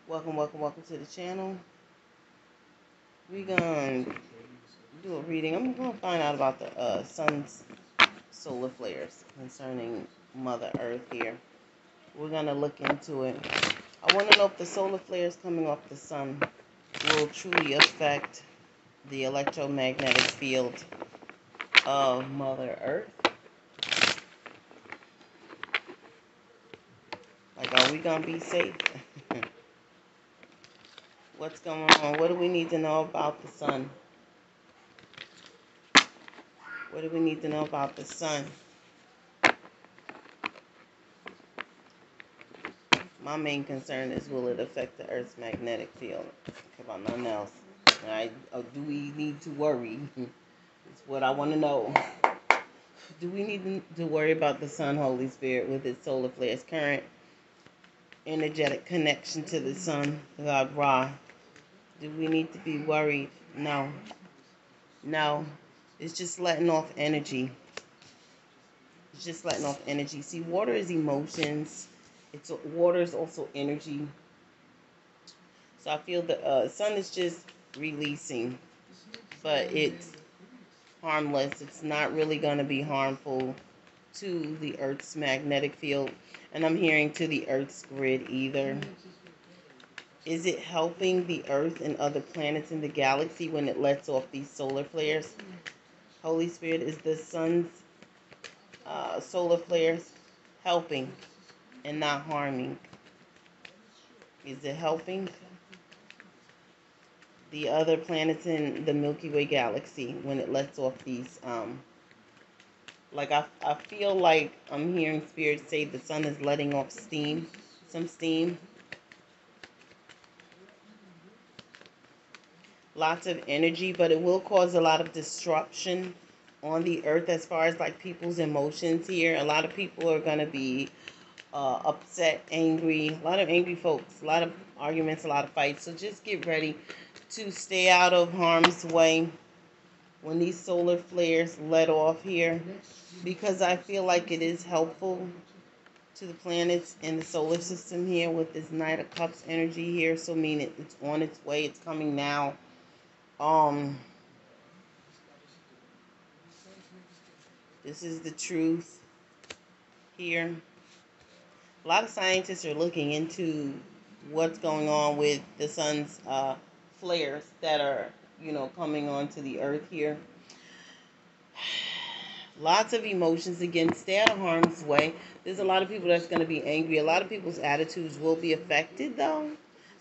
Welcome to the channel. We're gonna do a reading. I'm gonna find out about the sun's solar flares concerning Mother Earth here. We're gonna look into it. I want to know if the solar flares coming off the sun will truly affect the electromagnetic field of Mother Earth. Like, are we gonna be safe? What's going on? What do we need to know about the sun? What do we need to know about the sun? My main concern is, will it affect the Earth's magnetic field? About nothing else. Do we need to worry? It's what I want to know. Do we need to worry about the sun, Holy Spirit, with its solar flares, current energetic connection to the sun, God Ra? Do we need to be worried? No. No. It's just letting off energy. It's just letting off energy. See, water is emotions. Water is also energy. So I feel the sun is just releasing, but it's harmless. It's not really going to be harmful to the Earth's magnetic field. And I'm hearing to the Earth's grid either. Is it helping the Earth and other planets in the galaxy when it lets off these solar flares? Holy Spirit, is the sun's solar flares helping and not harming? Is it helping the other planets in the Milky Way galaxy when it lets off these like I feel like I'm hearing spirit say the sun is letting off steam, some steam. Lots of energy, but it will cause a lot of disruption on the earth as far as like people's emotions here. A lot of people are going to be upset, angry, a lot of angry folks, a lot of arguments, a lot of fights. So just get ready to stay out of harm's way when these solar flares let off here, because I feel like it is helpful to the planets in the solar system here with this Knight of Cups energy here. So mean it's on its way. It's coming now. This is the truth here. A lot of scientists are looking into what's going on with the sun's flares that are, coming onto the earth here. Lots of emotions. Again, stay out of harm's way. There's a lot of people that's going to be angry. A lot of people's attitudes will be affected, though.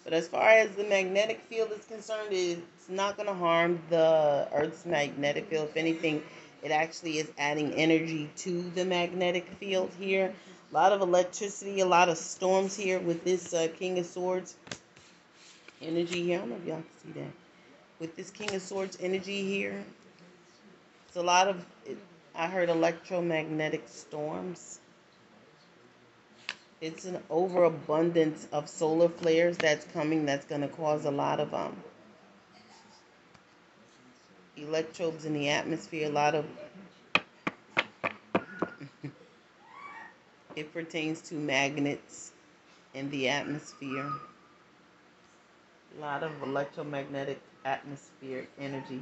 But as far as the magnetic field is concerned, it's not going to harm the Earth's magnetic field. If anything, it actually is adding energy to the magnetic field here. A lot of electricity, a lot of storms here with this King of Swords energy here. I don't know if y'all can see that. With this King of Swords energy here, it's a lot of, I heard electromagnetic storms. It's an overabundance of solar flares that's coming that's going to cause a lot of electrobes in the atmosphere. A lot of it pertains to magnets in the atmosphere. A lot of electromagnetic atmospheric energy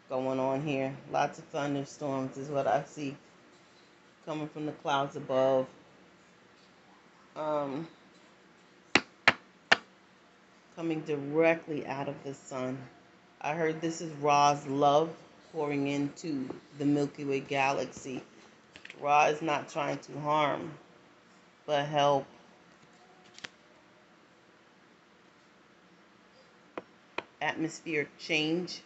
going on here. Lots of thunderstorms is what I see coming from the clouds above. Coming directly out of the sun. I heard this is Ra's love pouring into the Milky Way galaxy. Ra is not trying to harm, but help. Atmospheric change.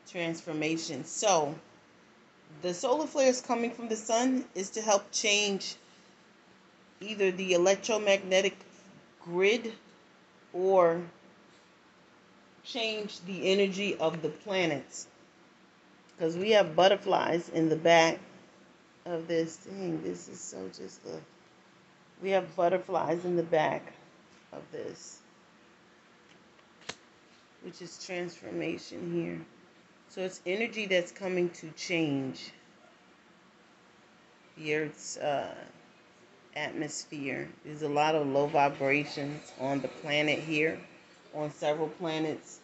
Transformation. So, the solar flares coming from the sun is to help change either the electromagnetic grid or change the energy of the planets. Because we have butterflies in the back of this thing. This is so just the... We have butterflies in the back of this, which is transformation here. So it's energy that's coming to change. the Earth's atmosphere. There's a lot of low vibrations on the planet here, on several planets.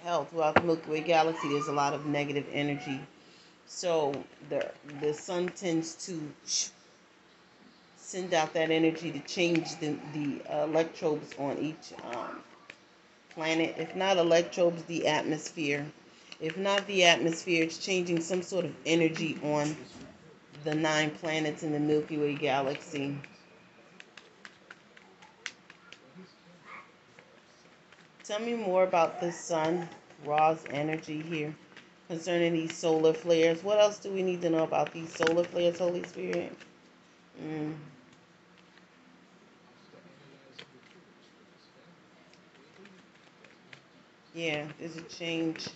Hell, throughout the Milky Way galaxy, there's a lot of negative energy. So the sun tends to send out that energy to change the electrobes on each planet. If not electrobes, the atmosphere. If not the atmosphere, it's changing some sort of energy on the 9 planets in the Milky Way galaxy. Tell me more about the sun, Ra's energy here, concerning these solar flares. What else do we need to know about these solar flares, Holy Spirit? Mm. Yeah, there's a change.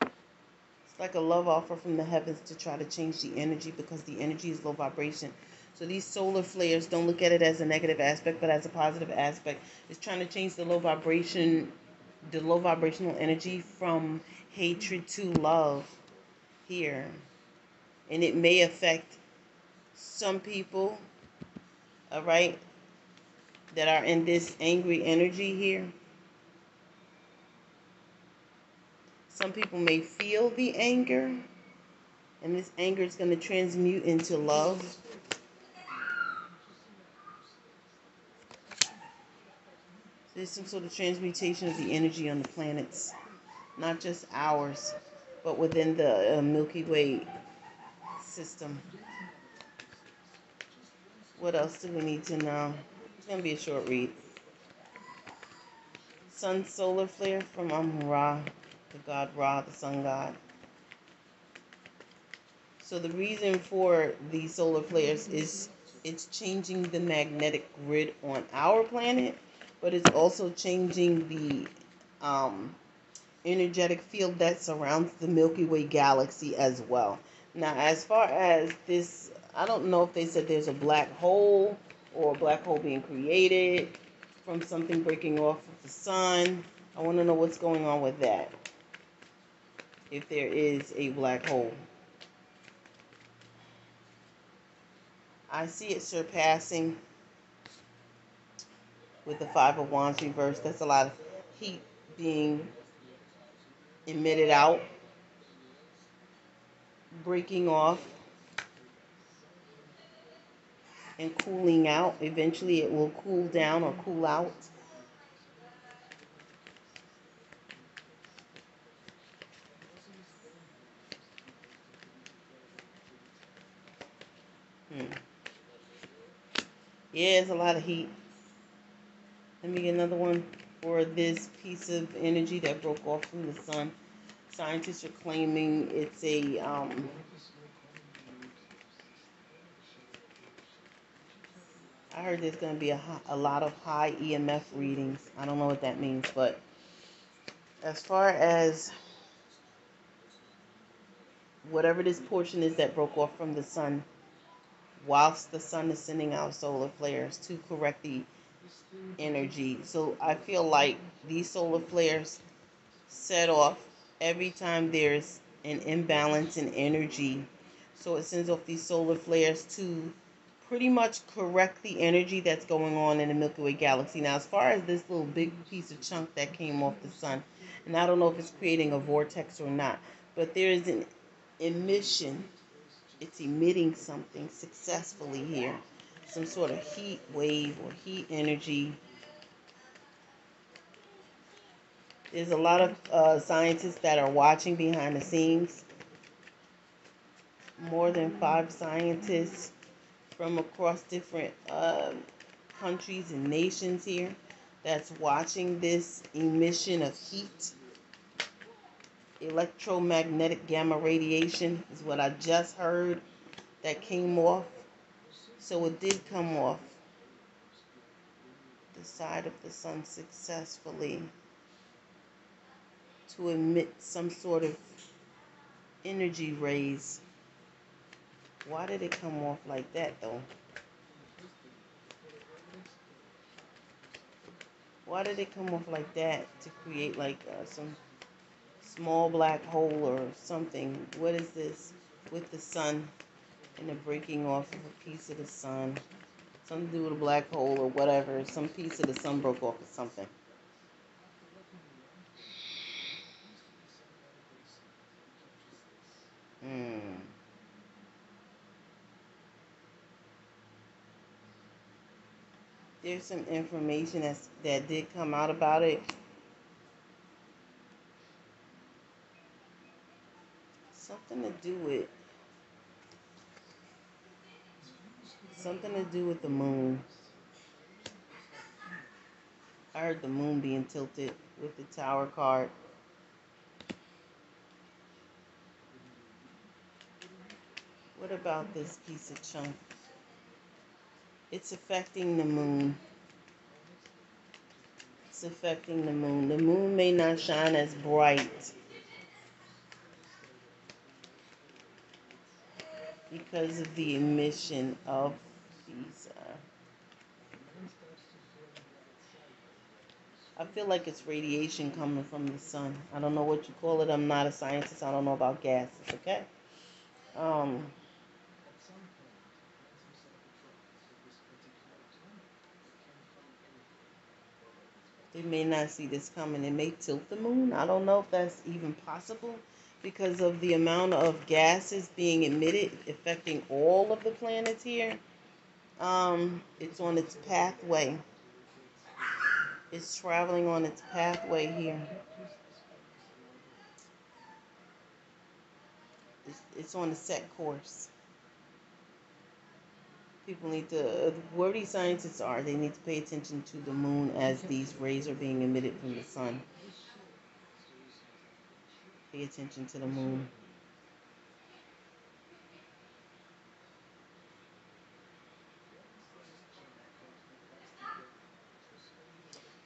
It's like a love offer from the heavens to try to change the energy because the energy is low vibration. So these solar flares, don't look at it as a negative aspect, but as a positive aspect. It's trying to change the low vibrational energy from hatred to love here. And it may affect some people, all right, that are in this angry energy here. Some people may feel the anger, and this anger is going to transmute into love. There's some sort of transmutation of the energy on the planets, not just ours, but within the Milky Way system. What else do we need to know? It's going to be a short read. Sun solar flare from Ra, the god Ra, the sun god. So the reason for these solar flares is it's changing the magnetic grid on our planet, but it's also changing the energetic field that surrounds the Milky Way galaxy as well. Now, as far as this, I don't know if they said there's a black hole or a black hole being created from something breaking off of the sun. I want to know what's going on with that, if there is a black hole. I see it surpassing with the Five of Wands reversed. That's a lot of heat being emitted out, breaking off, and cooling out. Eventually it will cool down or cool out. Yeah, it's a lot of heat. Let me get another one for this piece of energy that broke off from the sun. Scientists are claiming it's I heard there's going to be a lot of high EMF readings. I don't know what that means, but as far as whatever this portion is that broke off from the sun, whilst the sun is sending out solar flares to correct the energy. So I feel like these solar flares set off every time there's an imbalance in energy. So it sends off these solar flares to pretty much correct the energy that's going on in the Milky Way galaxy. Now, as far as this little big piece of chunk that came off the sun, and I don't know if it's creating a vortex or not, but there is an emission. It's emitting something successfully here. Some sort of heat wave or heat energy. There's a lot of scientists that are watching behind the scenes. More than 5 scientists from across different countries and nations here that's watching this emission of heat. Electromagnetic gamma radiation is what I just heard that came off. So it did come off the side of the sun successfully to emit some sort of energy rays. Why did it come off like that though? Why did it come off like that to create like some small black hole or something. What is this? With the sun and the breaking off of a piece of the sun. Something to do with a black hole or whatever. Some piece of the sun broke off or something. Hmm. There's some information that did come out about it. Something to do with the moon. I heard the moon being tilted with the tower card. What about this piece of chunk? It's affecting the moon. It's affecting the moon. The moon may not shine as bright because of the emission of these. I feel like it's radiation coming from the sun. I don't know what you call it. I'm not a scientist. I don't know about gases, okay? Um, they may not see this coming. It may tilt the moon. I don't know if that's even possible because of the amount of gases being emitted affecting all of the planets here. It's on its pathway. It's traveling on its pathway here. It's on a set course. People need to, where these scientists are, they need to pay attention to the moon as these rays are being emitted from the sun. Pay attention to the moon.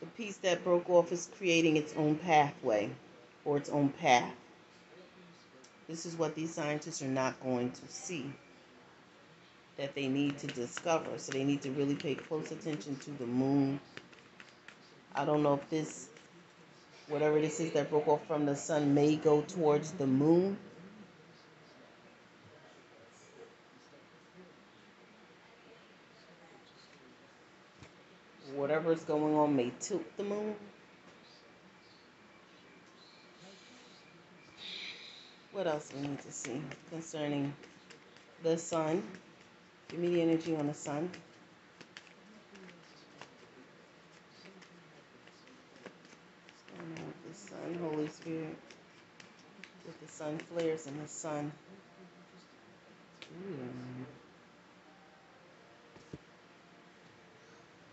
The piece that broke off is creating its own pathway or its own path. This is what these scientists are not going to see, that they need to discover. So they need to really pay close attention to the moon. I don't know if this, whatever this is that broke off from the sun, may go towards the moon. Whatever is going on may tilt the moon. What else we need to see concerning the sun? Give me the energy on the sun. What's going on with the sun, Holy Spirit? With the sun flares and the sun. Ooh.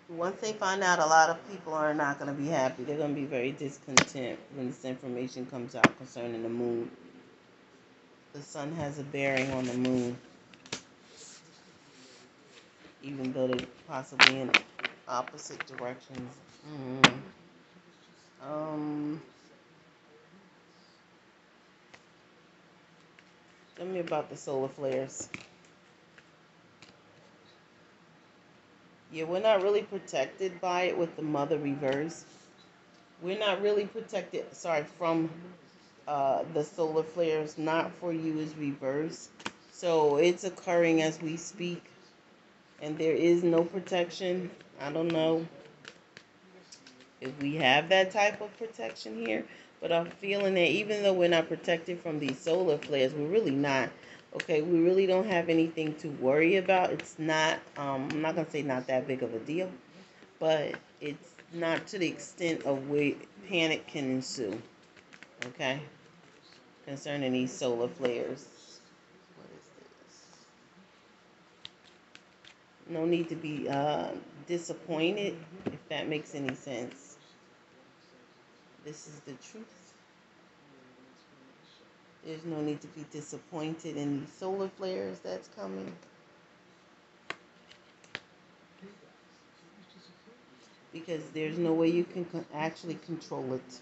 Once they find out, a lot of people are not going to be happy. They're going to be very discontent when this information comes out concerning the moon. The sun has a bearing on the moon, even though they're possibly in opposite directions. Tell me about the solar flares. Yeah, we're not really protected by it with the mother reverse. We're not really protected, from the solar flares. Not for you is reverse. So it's occurring as we speak. And there is no protection. I don't know if we have that type of protection here. But I'm feeling that even though we're not protected from these solar flares, we're really not. Okay, we really don't have anything to worry about. It's not, I'm not going to say not that big of a deal, but it's not to the extent of where panic can ensue, okay, concerning these solar flares. What is this? No need to be disappointed, if that makes any sense. This is the truth. There's no need to be disappointed in these solar flares that's coming. Because there's no way you can actually control it.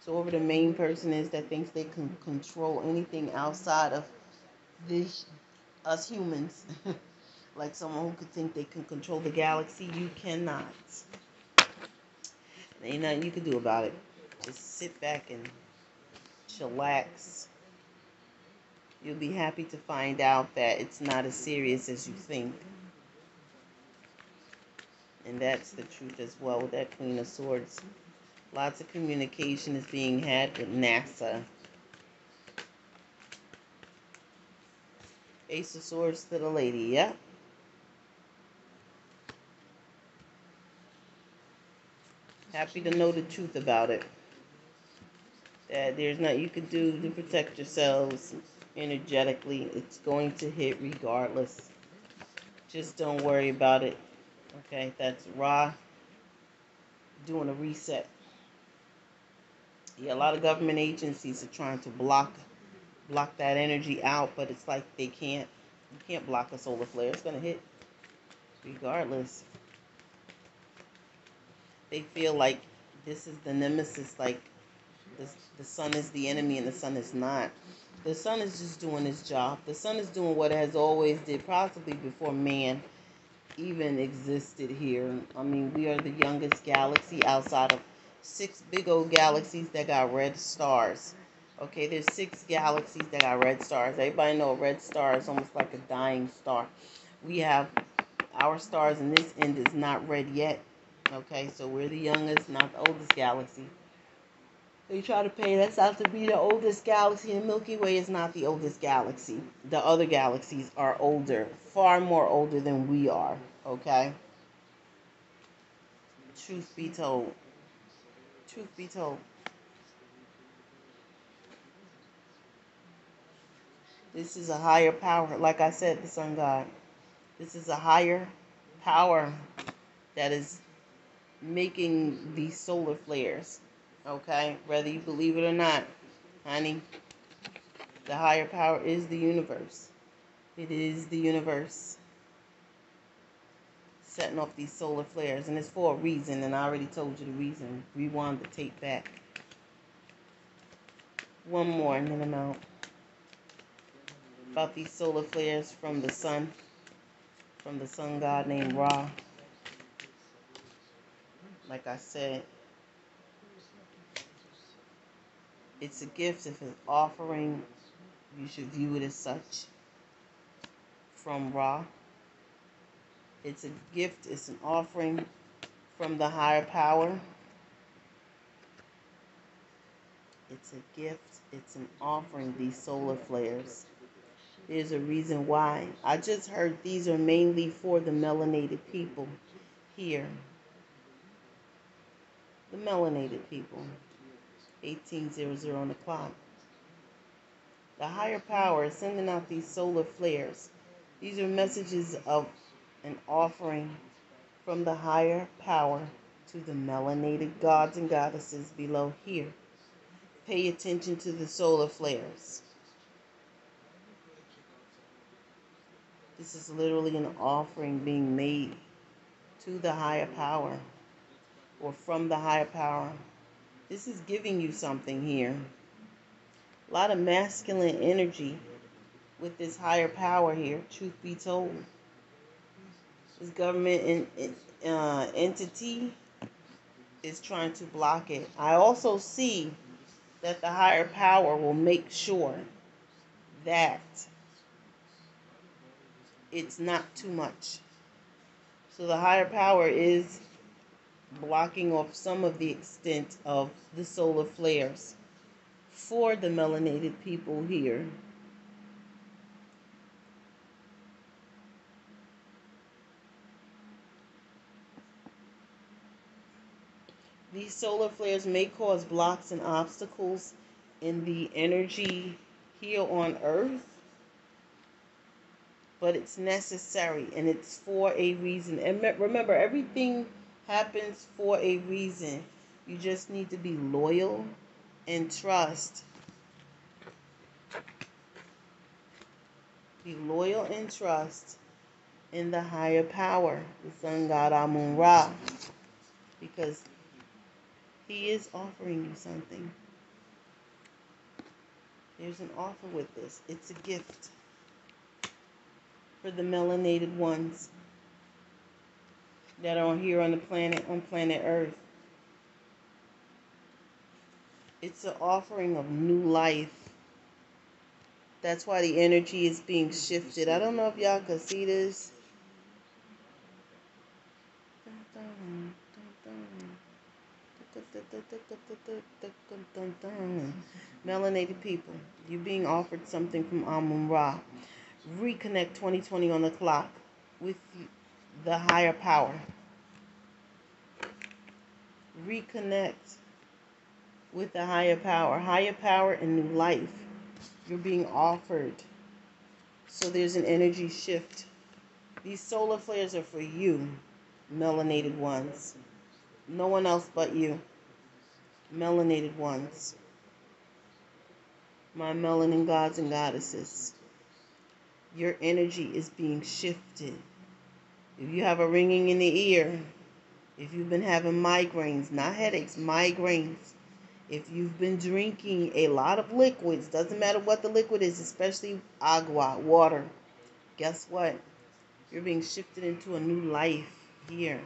So whoever the main person is that thinks they can control anything outside of this, us humans, like someone who could think they can control the galaxy, you cannot. There ain't nothing you can do about it. Just sit back and chillax. You'll be happy to find out that it's not as serious as you think. And that's the truth as well with that Queen of Swords. Lots of communication is being had with NASA. Ace of Swords to the lady, yep. Happy to know the truth about it. That there's nothing you can do to protect yourselves energetically. It's going to hit regardless. Just don't worry about it. Okay, that's Ra doing a reset. Yeah, a lot of government agencies are trying to block that energy out, but it's like they can't. You can't block a solar flare. It's gonna hit regardless. They feel like this is the nemesis, like the sun is the enemy and the sun is not. The sun is just doing its job. The sun is doing what it has always did, possibly before man even existed here. I mean, we are the youngest galaxy outside of 6 big old galaxies that got red stars. Okay, there's 6 galaxies that got red stars. Everybody know a red star is almost like a dying star. We have our stars in this end is not red yet. Okay, so we're the youngest, not the oldest galaxy. They try to paint us out to be the oldest galaxy, and Milky Way is not the oldest galaxy. The other galaxies are older, far more older than we are, okay? Truth be told. Truth be told. This is a higher power. Like I said, the sun god. This is a higher power that is making these solar flares, okay? Whether you believe it or not, honey, the higher power is the universe. It is the universe setting off these solar flares, and it's for a reason, and I already told you the reason. Rewind the tape back. One more, and then I'm out. About these solar flares from the sun god named Ra. Like I said, it's a gift. If it's an offering, you should view it as such. From Ra. It's a gift. It's an offering from the higher power. It's a gift. It's an offering, these solar flares. There's a reason why. I just heard these are mainly for the melanated people here. The melanated people. 1800 on the clock. The higher power is sending out these solar flares. These are messages of an offering from the higher power to the melanated gods and goddesses below here. Pay attention to the solar flares. This is literally an offering being made to the higher power or from the higher power. This is giving you something here. A lot of masculine energy with this higher power here, truth be told. This government entity is trying to block it. I also see that the higher power will make sure that it's not too much. So the higher power is blocking off some of the extent of the solar flares for the melanated people here. These solar flares may cause blocks and obstacles in the energy here on Earth, but it's necessary and it's for a reason. And remember, everything happens for a reason. You just need to be loyal and trust. Be loyal and trust in the higher power, the sun god Amun-Ra, because he is offering you something. There's an offer with this. It's a gift for the melanated ones that are here on the planet, on planet Earth. It's an offering of new life. That's why the energy is being shifted. I don't know if y'all can see this. Melanated people, you're being offered something from Amun-Ra. Reconnect 2020 on the clock with the higher power. Reconnect with the higher power and new life. You're being offered. So there's an energy shift. These solar flares are for you, melanated ones. No one else but you, melanated ones. My melanin gods and goddesses. Your energy is being shifted. If you have a ringing in the ear, if you've been having migraines, not headaches, migraines, if you've been drinking a lot of liquids, doesn't matter what the liquid is, especially agua, water, guess what? You're being shifted into a new life here.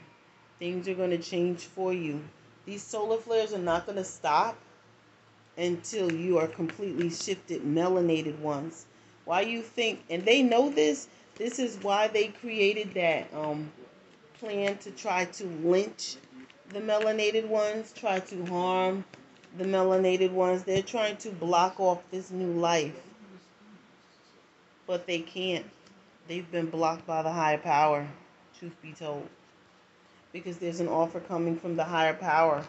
Things are going to change for you. These solar flares are not going to stop until you are completely shifted, melanated ones. Why you think, and they know this is why they created that plan to try to lynch the melanated ones, try to harm the melanated ones. They're trying to block off this new life, but they can't. They've been blocked by the higher power, truth be told, because there's an offer coming from the higher power.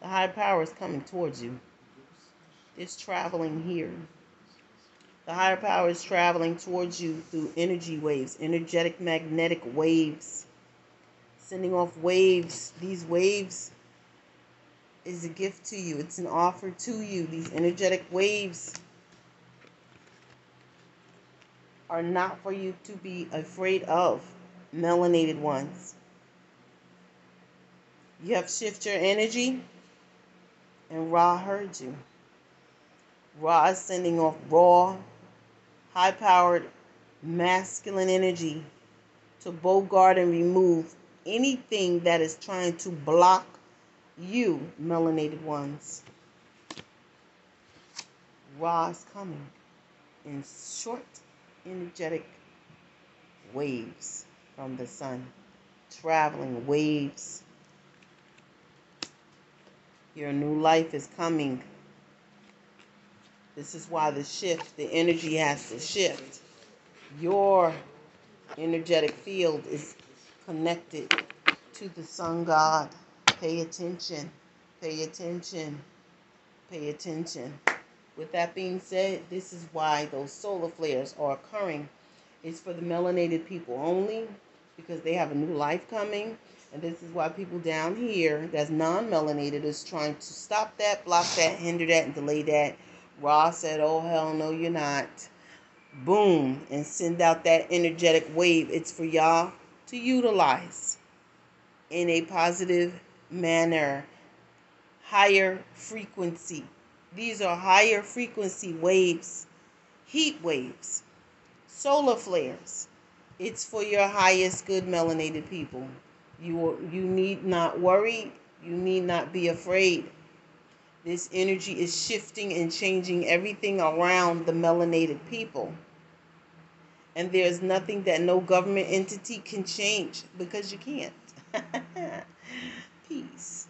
The higher power is coming towards you. It's traveling here. The higher power is traveling towards you through energy waves, energetic magnetic waves, sending off waves. These waves is a gift to you. It's an offer to you. These energetic waves are not for you to be afraid of, melanated ones. You have shifted your energy, and Ra heard you. Ra is sending off raw, high-powered, masculine energy to bogart and remove anything that is trying to block you, melanated ones. Ra is coming in short, energetic waves from the sun. Traveling waves. Your new life is coming. This is why the energy has to shift. Your energetic field is connected to the sun god. Pay attention. Pay attention. Pay attention. With that being said, this is why those solar flares are occurring. It's for the melanated people only, because they have a new life coming. And this is why people down here that's non-melanated is trying to stop that, block that, hinder that, and delay that. Ra said, oh, hell no, you're not. Boom. And send out that energetic wave. It's for y'all to utilize in a positive manner. Higher frequency. These are higher frequency waves. Heat waves. Solar flares. It's for your highest good, melanated people. You need not worry. You need not be afraid. This energy is shifting and changing everything around the melanated people. And there's nothing that no government entity can change, because you can't. Peace.